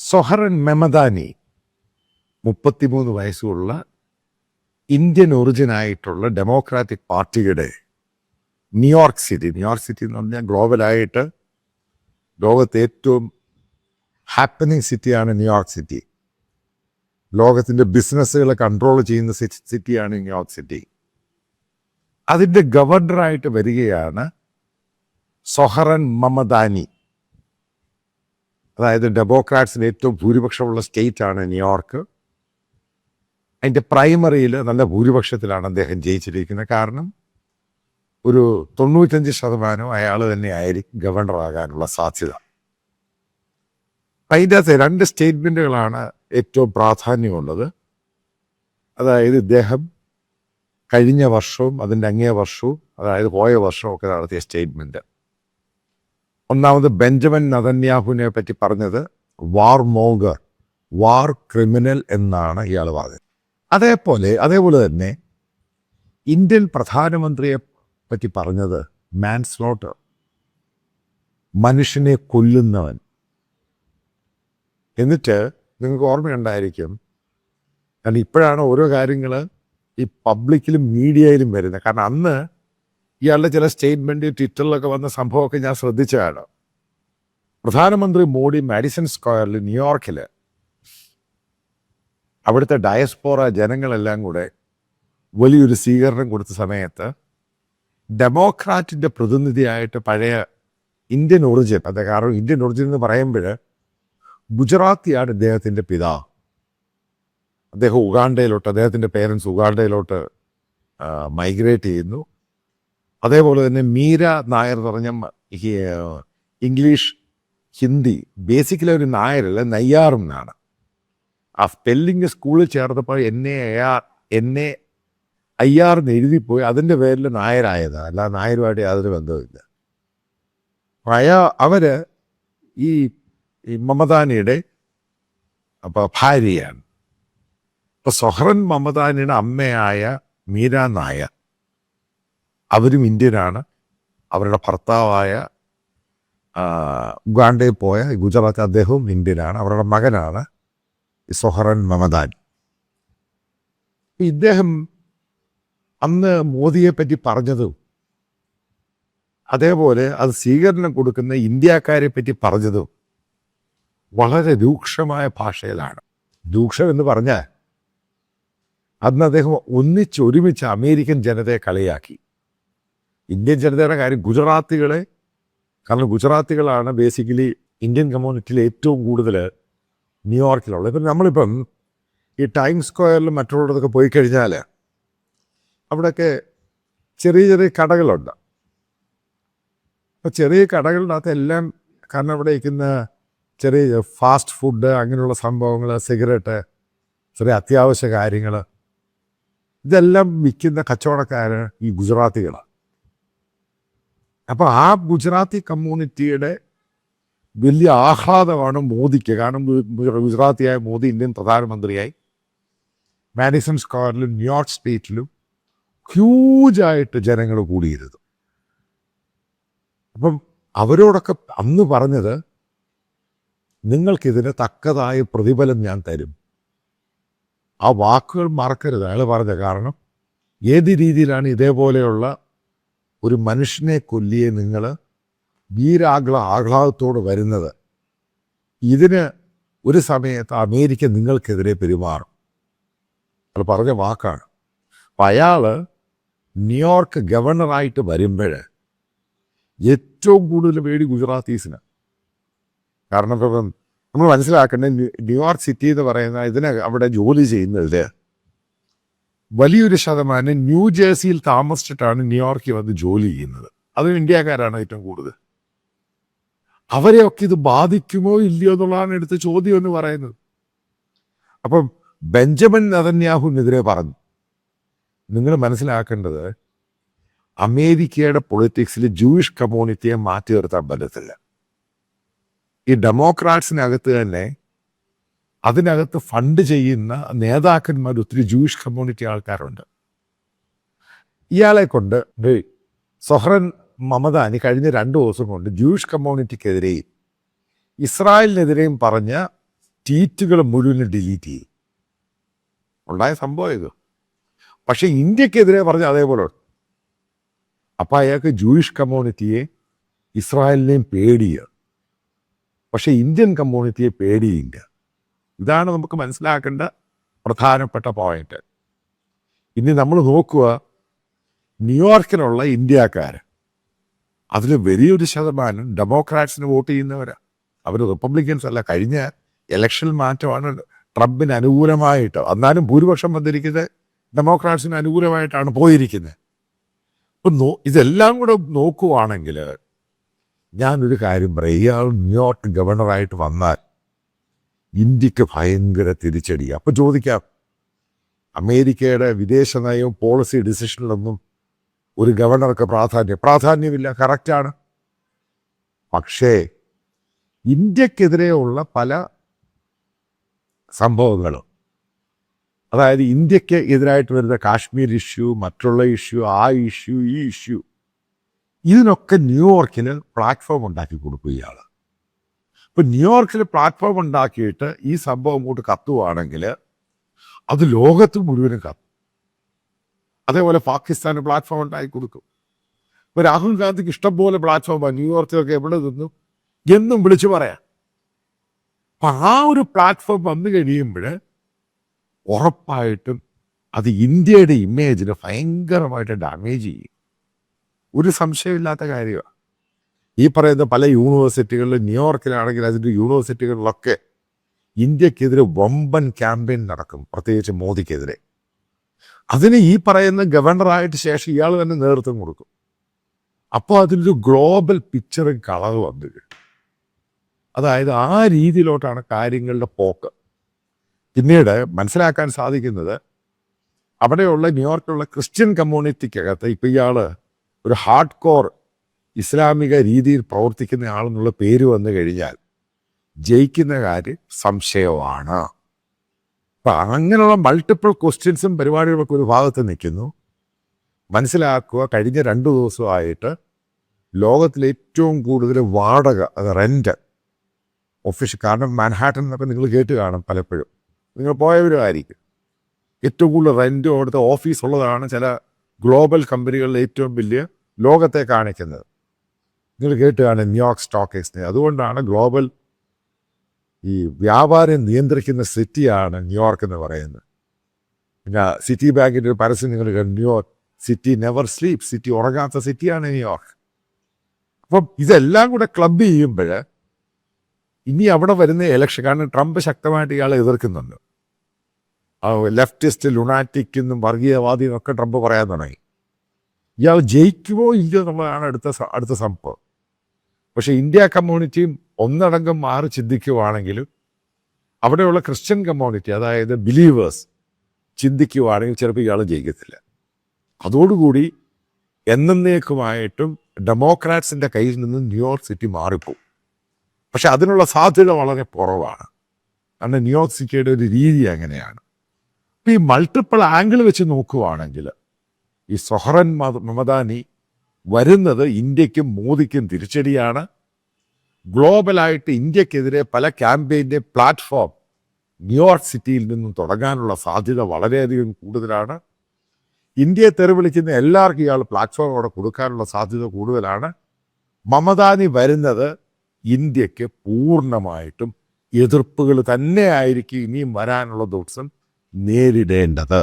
സൊഹറൻ മെമദാനി 33 വയസ്സുള്ള Indian ഒറിജിനായിട്ടുള്ള democratic പാർട്ടിയുടെ New York city എന്ന് പറഞ്ഞാൽ ഗ്ലോബലായിട്ട് ലോകത്തെ ഏറ്റവും ഹാപ്പനിങ് സിറ്റിയാണ് ന്യൂയോർക്ക് സിറ്റി. ലോകത്തിൻ്റെ ബിസിനസ്സുകളെ കൺട്രോൾ ചെയ്യുന്ന സിറ്റിയാണ് ന്യൂയോർക്ക് സിറ്റി. അതിൻ്റെ ഗവർണറായിട്ട് വരികയാണ് സൊഹറൻ മമദാനി. അതായത് ഡെമോക്രാറ്റ്സിന് ഏറ്റവും ഭൂരിപക്ഷമുള്ള സ്റ്റേറ്റാണ് ന്യൂയോർക്ക്. അതിൻ്റെ പ്രൈമറിയിൽ നല്ല ഭൂരിപക്ഷത്തിലാണ് അദ്ദേഹം ജയിച്ചിരിക്കുന്നത്. കാരണം ഒരു 95% അയാൾ തന്നെ ആയിരിക്കും ഗവർണറാകാനുള്ള സാധ്യത. അതിൻ്റെ അകത്ത് 2 സ്റ്റേറ്റ്മെൻറ്റുകളാണ് ഏറ്റവും പ്രാധാന്യമുള്ളത്. അതായത് ഇദ്ദേഹം കഴിഞ്ഞ വർഷവും അതിൻ്റെ അങ്ങേ വർഷവും, അതായത് പോയ വർഷവും ഒക്കെ നടത്തിയ സ്റ്റേറ്റ്മെൻറ്റ്. ഒന്നാമത് ബെഞ്ചമിൻ നെതന്യാഹുവിനെ പറ്റി പറഞ്ഞത് വാർ മോഗർ, വാർ ക്രിമിനൽ എന്നാണ് ഇയാൾ പറഞ്ഞത്. അതേപോലെ തന്നെ ഇന്ത്യൻ പ്രധാനമന്ത്രിയെ പറ്റി പറഞ്ഞത് മാൻസ്ലോട്ടർ, മനുഷ്യനെ കൊല്ലുന്നവൻ. എന്നിട്ട് നിങ്ങൾക്ക് ഓർമ്മയുണ്ടായിരിക്കും, കാരണം ഇപ്പോഴാണ് ഓരോ കാര്യങ്ങൾ ഈ പബ്ലിക്കിലും മീഡിയയിലും വരുന്നത്. കാരണം അന്ന് ഇയാളുടെ ചില സ്റ്റേറ്റ്മെൻറ്റ് ട്വിറ്ററിലൊക്കെ വന്ന സംഭവമൊക്കെ ഞാൻ ശ്രദ്ധിച്ചതാണ്. പ്രധാനമന്ത്രി മോഡി മാഡിസൺ സ്ക്വയറിൽ ന്യൂയോർക്കിൽ അവിടുത്തെ ഡയസ്പോറ ജനങ്ങളെല്ലാം കൂടെ വലിയൊരു സ്വീകരണം കൊടുത്ത സമയത്ത് ഡെമോക്രാറ്റിൻ്റെ പ്രതിനിധിയായിട്ട് പഴയ ഇന്ത്യൻ ഒറിജിൻ, അത് കാരണം ഇന്ത്യൻ ഒറിജിൻ എന്ന് പറയുമ്പോൾ ഗുജറാത്തിയാണ് ഇദ്ദേഹത്തിൻ്റെ പിതാവ്. അദ്ദേഹം ഉഗാണ്ടയിലോട്ട്, അദ്ദേഹത്തിൻ്റെ പേരൻസ് ഉഗാണ്ടയിലോട്ട് മൈഗ്രേറ്റ് ചെയ്യുന്നു. അതേപോലെ തന്നെ മീര നായർ എന്ന് പറഞ്ഞ ഇംഗ്ലീഷ് ഹിന്ദി ബേസിക്കലി ഒരു നായരല്ല, നെയ്യാറും എന്നാണ്. ആ സ്പെല്ലിങ് സ്കൂളിൽ ചേർത്തപ്പോൾ എന്നെ അയ്യാറെന്ന് എഴുതിപ്പോയി. അതിൻ്റെ പേരിൽ നായരായതാണ്, അല്ല നായരുമായിട്ട് യാതൊരു ബന്ധവുമില്ല. അവർ ഈ മമദാനിയുടെ ഭാര്യയാണ്. ഇപ്പോൾ സൊഹറൻ മമദാനിയുടെ അമ്മയായ മീര നായർ, അവരും ഇന്ത്യനാണ്. അവരുടെ ഭർത്താവായ ഉഗാണ്ടയിൽ പോയ ഗുജറാത്ത്, അദ്ദേഹവും ഇന്ത്യനാണ്. അവരുടെ മകനാണ് സൊഹറൻ മമദാനി. ഇദ്ദേഹം അന്ന് മോദിയെ പറ്റി പറഞ്ഞതും അതേപോലെ അത് സ്വീകരണം കൊടുക്കുന്ന ഇന്ത്യക്കാരെ പറ്റി പറഞ്ഞതും വളരെ രൂക്ഷമായ ഭാഷയിലാണ്. രൂക്ഷം എന്ന് പറഞ്ഞാൽ അന്ന് അദ്ദേഹം ഒരുമിച്ച് അമേരിക്കൻ ജനതയെ കളിയാക്കി. ഇന്ത്യൻ ജനതയുടെ കാര്യം ഗുജറാത്തികളെ, കാരണം ഗുജറാത്തികളാണ് ബേസിക്കലി ഇന്ത്യൻ കമ്മ്യൂണിറ്റിയിൽ ഏറ്റവും കൂടുതൽ ന്യൂയോർക്കിലുള്ളത്. ഇപ്പം നമ്മളിപ്പം ഈ ടൈംസ് സ്ക്വയറിലും മറ്റുള്ളതൊക്കെ പോയി കഴിഞ്ഞാൽ അവിടെയൊക്കെ ചെറിയ ചെറിയ കടകളുണ്ട്. അപ്പോൾ ചെറിയ കടകളിനകത്ത് എല്ലാം, കാരണം അവിടെ ഇരിക്കുന്ന ചെറിയ ഫാസ്റ്റ് ഫുഡ് അങ്ങനെയുള്ള സംഭവങ്ങൾ, സിഗരറ്റ്, ചെറിയ അത്യാവശ്യ കാര്യങ്ങൾ, ഇതെല്ലാം വിൽക്കുന്ന കച്ചവടക്കാര് ഈ ഗുജറാത്തികളാണ്. അപ്പോൾ ആ ഗുജറാത്തി കമ്മ്യൂണിറ്റിയുടെ വലിയ ആഹ്ലാദമാണ് മോദിക്ക്. കാരണം ഗുജറാത്തിയായ മോദി ഇന്ത്യൻ പ്രധാനമന്ത്രിയായി മാഡിസൺ സ്ക്വയറിലും ന്യൂയോർക്ക് സ്റ്റേറ്റിലും ഹ്യൂജായിട്ട് ജനങ്ങൾ കൂടിയിരുന്നു. അപ്പം അവരോടൊക്കെ അന്ന് പറഞ്ഞത്, നിങ്ങൾക്കിതിന് തക്കതായ പ്രതിഫലം ഞാൻ തരും. ആ വാക്കുകൾ മറക്കരുത് അയാൾ പറഞ്ഞത്. കാരണം ഏത് രീതിയിലാണ് ഇതേപോലെയുള്ള ഒരു മനുഷ്യനെ കൊല്ലിയെ നിങ്ങൾ ആഹ്ലാദത്തോട് വരുന്നത്, ഇതിന് ഒരു സമയത്ത് അമേരിക്ക നിങ്ങൾക്കെതിരെ പെരുമാറും. അത് പറഞ്ഞ വാക്കാണ്. അപ്പം അയാൾ ന്യൂയോർക്ക് ഗവർണറായിട്ട് വരുമ്പോൾ ഏറ്റവും കൂടുതൽ പേടി ഗുജറാത്തീസിന്. കാരണം ഇപ്പം നമ്മൾ മനസ്സിലാക്കേണ്ടത്, ന്യൂയോർക്ക് സിറ്റി എന്ന് പറയുന്ന അവിടെ ജോലി ചെയ്യുന്നത് വലിയൊരു ശതമാനം ന്യൂജേഴ്സിയിൽ താമസിച്ചിട്ടാണ് ന്യൂയോർക്കിൽ വന്ന് ജോലി ചെയ്യുന്നത്. അതും ഇന്ത്യക്കാരാണ് ഏറ്റവും കൂടുതൽ. അവരെയൊക്കെ ഇത് ബാധിക്കുമോ ഇല്ലയോ എന്നുള്ളതാണ് എടുത്ത ചോദ്യം എന്ന് പറയുന്നത്. അപ്പം ബെഞ്ചമിൻ നെതന്യാഹുവിനെതിരെ പറഞ്ഞു. നിങ്ങൾ മനസ്സിലാക്കേണ്ടത്, അമേരിക്കയുടെ പൊളിറ്റിക്സിൽ ജൂയിഷ് കമ്മ്യൂണിറ്റിയെ മാറ്റി നിർത്താൻ പറ്റത്തില്ല. ഈ ഡെമോക്രാറ്റ്സിനകത്ത് തന്നെ അതിനകത്ത് ഫണ്ട് ചെയ്യുന്ന നേതാക്കന്മാർ ഒത്തിരി ജൂയിഷ് കമ്മ്യൂണിറ്റി ആൾക്കാരുണ്ട്. ഇയാളെ കൊണ്ട് സൊഹറൻ മമദാനി കഴിഞ്ഞ 2 ദിവസം കൊണ്ട് ജൂയിഷ് കമ്മ്യൂണിറ്റിക്കെതിരെയും ഇസ്രായേലിനെതിരെയും പറഞ്ഞ ട്വീറ്റുകൾ മുഴുവൻ ഡിലീറ്റ് ചെയ്യും. ഉണ്ടായ സംഭവം ഇത്. പക്ഷെ ഇന്ത്യക്കെതിരെ പറഞ്ഞ അതേപോലെ. അപ്പം അയാൾക്ക് ജൂയിഷ് കമ്മ്യൂണിറ്റിയെ ഇസ്രായേലിനെയും പേടിയാണ്, പക്ഷെ ഇന്ത്യൻ കമ്മ്യൂണിറ്റിയെ പേടിയില്ല. ഇതാണ് നമുക്ക് മനസ്സിലാക്കേണ്ട പ്രധാനപ്പെട്ട പോയിന്റ്. ഇനി നമ്മൾ നോക്കുക, ന്യൂയോർക്കിലുള്ള ഇന്ത്യക്കാർ, അതിൽ വലിയൊരു ശതമാനം ഡെമോക്രാറ്റ്സിന് വോട്ട് ചെയ്യുന്നവരാണ്. അവർ റിപ്പബ്ലിക്കൻസ് അല്ല. കഴിഞ്ഞ ഇലക്ഷൻ മാറ്റമാണ് ട്രംപിന് അനുകൂലമായിട്ട്. എന്നാലും ഭൂരിപക്ഷം വന്നിരിക്കുന്നത് ഡെമോക്രാറ്റ്സിന് അനുകൂലമായിട്ടാണ് പോയിരിക്കുന്നത്. അപ്പം ഇതെല്ലാം കൂടെ നോക്കുവാണെങ്കിൽ ഞാനൊരു കാര്യം പറയാം, ഇയാൾ ന്യൂയോർക്ക് ഗവർണറായിട്ട് വന്നാൽ ഇന്ത്യക്ക് ഭയങ്കര തിരിച്ചടി. അപ്പം ചോദിക്കാം, അമേരിക്കയുടെ വിദേശ നയവും പോളിസി ഡിസിഷനിലൊന്നും ഒരു ഗവർണർക്ക് പ്രാധാന്യമില്ല, കറക്റ്റാണ്. പക്ഷേ ഇന്ത്യക്കെതിരെയുള്ള പല സംഭവങ്ങളും, അതായത് ഇന്ത്യക്ക് എതിരായിട്ട് വരുന്ന കാശ്മീർ ഇഷ്യൂ, മറ്റുള്ള ഇഷ്യൂ, ആ ഇഷ്യൂ, ഈ ഇഷ്യൂ, ഇതിനൊക്കെ ന്യൂയോർക്കിന് പ്ലാറ്റ്ഫോം ഉണ്ടാക്കി കൊടുക്കും ഇയാൾ. ഇപ്പം ന്യൂയോർക്കിൽ പ്ലാറ്റ്ഫോം ഉണ്ടാക്കിയിട്ട് ഈ സംഭവം കൂട്ട് കത്തുവാണെങ്കിൽ അത് ലോകത്ത് മുഴുവനും കത്തും. അതേപോലെ പാകിസ്ഥാന് പ്ലാറ്റ്ഫോം ഉണ്ടാക്കി കൊടുക്കും. ഇപ്പോൾ രാഹുൽ ഗാന്ധിക്ക് ഇഷ്ടംപോലെ പ്ലാറ്റ്ഫോമാണ്, ന്യൂയോർക്കിലൊക്കെ എവിടെ നിന്നും എന്നും വിളിച്ചു പറയാം. അപ്പം ആ ഒരു പ്ലാറ്റ്ഫോം വന്നു കഴിയുമ്പോൾ ഉറപ്പായിട്ടും അത് ഇന്ത്യയുടെ ഇമേജിനെ ഭയങ്കരമായിട്ട് ഡാമേജ് ചെയ്യും. ഒരു സംശയമില്ലാത്ത കാര്യമാണ്. ഈ പറയുന്ന പല യൂണിവേഴ്സിറ്റികളിലും, ന്യൂയോർക്കിലാണെങ്കിൽ അതിൻ്റെ യൂണിവേഴ്സിറ്റികളിലൊക്കെ ഇന്ത്യക്കെതിരെ വമ്പൻ ക്യാമ്പയിൻ നടക്കും, പ്രത്യേകിച്ച് മോദിക്കെതിരെ. അതിന് ഈ പറയുന്ന ഗവർണറായിട്ട് ശേഷം ഇയാൾ തന്നെ നേതൃത്വം കൊടുക്കും. അപ്പോൾ അതിലൊരു ഗ്ലോബൽ പിക്ചറും കളർ വന്നു. അതായത് ആ രീതിയിലോട്ടാണ് കാര്യങ്ങളുടെ പോക്ക്. പിന്നീട് മനസ്സിലാക്കാൻ സാധിക്കുന്നത്, അവിടെയുള്ള ന്യൂയോർക്കിലുള്ള ക്രിസ്ത്യൻ കമ്മ്യൂണിറ്റിക്കകത്ത് ഇപ്പം ഇയാൾ ഒരു ഹാർഡ് കോർ ഇസ്ലാമിക രീതിയിൽ പ്രവർത്തിക്കുന്ന ആളെന്നുള്ള പേര് വന്നു കഴിഞ്ഞാൽ ജയിക്കുന്ന കാര്യം സംശയമാണ്. അപ്പം അങ്ങനെയുള്ള മൾട്ടിപ്പിൾ ക്വസ്റ്റ്യൻസും പരിപാടികളൊക്കെ ഒരു ഭാഗത്ത് നിൽക്കുന്നു. മനസ്സിലാക്കുക, കഴിഞ്ഞ 2 ദിവസമായിട്ട് ലോകത്തിലെ ഏറ്റവും കൂടുതൽ വാടക, അത് റെൻ്റ് ഒഫീഷ്യൽ, കാരണം മാൻഹാട്ടൻ എന്നൊക്കെ നിങ്ങൾ കേട്ട് കാണും പലപ്പോഴും, നിങ്ങൾ പോയവരുമായിരിക്കും. ഏറ്റവും കൂടുതൽ റെൻറ്റും അവിടുത്തെ ഓഫീസ് ഉള്ളതാണ് ചില ഗ്ലോബൽ കമ്പനികളിലെ ഏറ്റവും വലിയ ലോകത്തെ കാണിക്കുന്നത്. നിങ്ങൾ കേട്ട് കാണും ന്യൂയോർക്ക് സ്റ്റോക്ക് എക്സ്ചേഞ്ച്. അതുകൊണ്ടാണ് ഗ്ലോബൽ ഈ വ്യാപാരം നിയന്ത്രിക്കുന്ന സിറ്റിയാണ് ന്യൂയോർക്ക് എന്ന് പറയുന്നത്. പിന്നെ സിറ്റി ബാങ്കിൻ്റെ ഒരു പരസ്യം നിങ്ങൾ New York city never sleep, city ഉറങ്ങാത്ത സിറ്റിയാണ് ന്യൂയോർക്ക്. അപ്പം ഇതെല്ലാം കൂടെ ക്ലബ് ചെയ്യുമ്പോൾ ഇനി അവിടെ വരുന്ന ഇലക്ഷൻ, കാരണം ട്രംപ് ശക്തമായിട്ട് ഇയാളെ എതിർക്കുന്നുണ്ട്. ലെഫ്റ്റിസ്റ്റ്, ലുണാറ്റിക് എന്നും വർഗീയവാദി എന്നൊക്കെ ട്രംപ് പറയാൻ തുടങ്ങി. ഇയാൾ ജയിക്കുമോ ഇല്ലയോ എന്നുള്ളതാണ് അടുത്ത സംഭവം. പക്ഷേ ഇന്ത്യ കമ്മ്യൂണിറ്റിയും ഒന്നടങ്കം മാറി ചിന്തിക്കുവാണെങ്കിലും അവിടെയുള്ള ക്രിസ്ത്യൻ കമ്മ്യൂണിറ്റി, അതായത് ബിലീവേഴ്സ് ചിന്തിക്കുവാണെങ്കിൽ ചിലപ്പോൾ ഇയാൾ ജയിക്കത്തില്ല. അതോടുകൂടി എന്നേക്കുമായിട്ടും ഡെമോക്രാറ്റ്സിൻ്റെ കയ്യിൽ നിന്ന് ന്യൂയോർക്ക് സിറ്റി മാറിപ്പോവും. പക്ഷെ അതിനുള്ള സാധ്യത വളരെ കുറവാണ്, കാരണം ന്യൂയോർക്ക് സിറ്റിയുടെ ഒരു രീതി അങ്ങനെയാണ്. അപ്പം ഈ മൾട്ടിപ്പിൾ ആംഗിൾ വെച്ച് നോക്കുവാണെങ്കിൽ ഈ സൊഹ്റൻ മമദാനി വരുന്നത് ഇന്ത്യക്കും മോദിക്കും തിരിച്ചടിയാണ്. ഗ്ലോബലായിട്ട് ഇന്ത്യക്കെതിരെ പല ക്യാമ്പയിൻ്റെ പ്ലാറ്റ്ഫോം ന്യൂയോർക്ക് സിറ്റിയിൽ നിന്നും തുടങ്ങാനുള്ള സാധ്യത വളരെയധികം കൂടുതലാണ്. ഇന്ത്യയെ തെറിവിളിക്കുന്ന എല്ലാവർക്കും ഇയാൾ പ്ലാറ്റ്ഫോം അവിടെ കൊടുക്കാനുള്ള സാധ്യത കൂടുതലാണ്. മമദാനി വരുന്നത് ഇന്ത്യക്ക് പൂർണ്ണമായിട്ടും എതിർപ്പുകൾ തന്നെയായിരിക്കും ഇനിയും വരാനുള്ള ദിവസം നേരിടേണ്ടത്.